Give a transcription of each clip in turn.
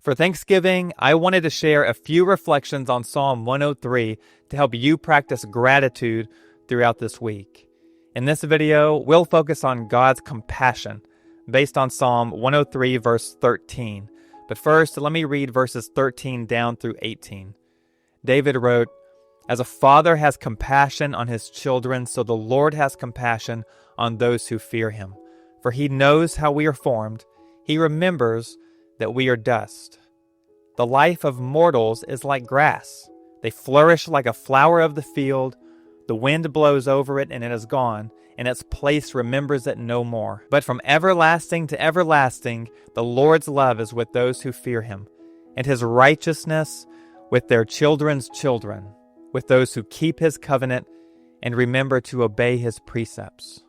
For Thanksgiving, I wanted to share a few reflections on Psalm 103 to help you practice gratitude throughout this week. In this video, we'll focus on God's compassion based on Psalm 103 verse 13. But first, let me read verses 13 down through 18. David wrote, "As a father has compassion on his children, so the Lord has compassion on those who fear him. For he knows how we are formed. He remembers that we are dust. The life of mortals is like grass. They flourish like a flower of the field. The wind blows over it and it is gone, and its place remembers it no more. But from everlasting to everlasting, the Lord's love is with those who fear him, and his righteousness with their children's children, with those who keep his covenant and remember to obey his precepts."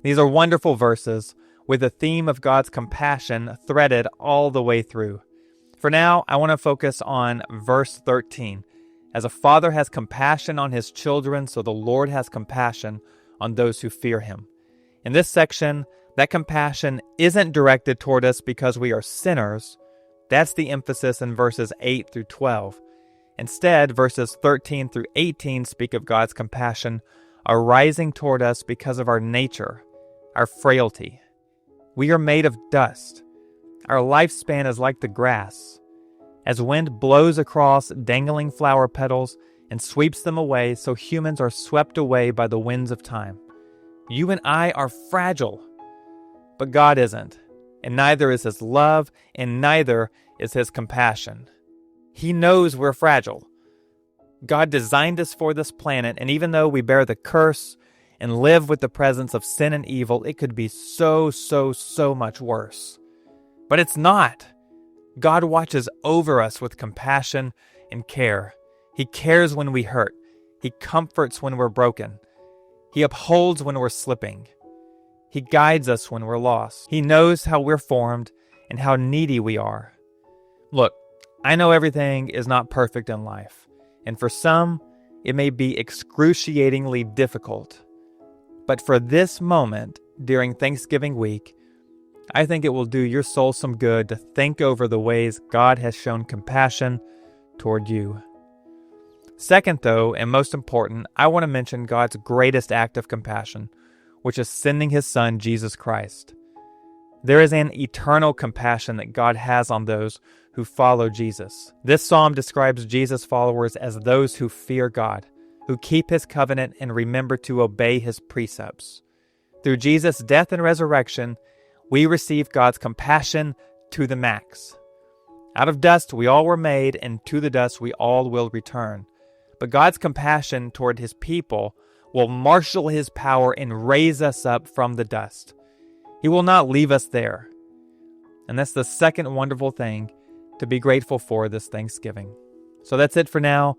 These are wonderful verses with the theme of God's compassion threaded all the way through. For now, I want to focus on verse 13. As a father has compassion on his children, so the Lord has compassion on those who fear him. In this section, that compassion isn't directed toward us because we are sinners. That's the emphasis in verses 8 through 12. Instead, verses 13 through 18 speak of God's compassion arising toward us because of our nature, our frailty. We are made of dust. Our lifespan is like the grass. As wind blows across dangling flower petals and sweeps them away, so humans are swept away by the winds of time. You and I are fragile, but God isn't, and neither is his love, and neither is his compassion. He knows we're fragile. God designed us for this planet, and even though we bear the curse and live with the presence of sin and evil, it could be so much worse. But it's not. God watches over us with compassion and care. He cares when we hurt. He comforts when we're broken. He upholds when we're slipping. He guides us when we're lost. He knows how we're formed and how needy we are. Look, I know everything is not perfect in life, and for some, it may be excruciatingly difficult. But for this moment during Thanksgiving week, I think it will do your soul some good to think over the ways God has shown compassion toward you. Second, though, and most important, I want to mention God's greatest act of compassion, which is sending his Son, Jesus Christ. There is an eternal compassion that God has on those who follow Jesus. This psalm describes Jesus' followers as those who fear God, who keep his covenant and remember to obey his precepts. Through Jesus' death and resurrection, we receive God's compassion to the max. Out of dust we all were made, and to the dust we all will return. But God's compassion toward his people will marshal his power and raise us up from the dust. He will not leave us there. And that's the second wonderful thing to be grateful for this Thanksgiving. So that's it for now.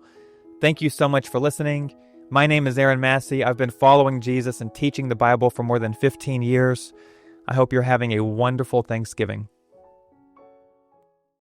Thank you so much for listening. My name is Aaron Massey. I've been following Jesus and teaching the Bible for more than 15 years. I hope you're having a wonderful Thanksgiving.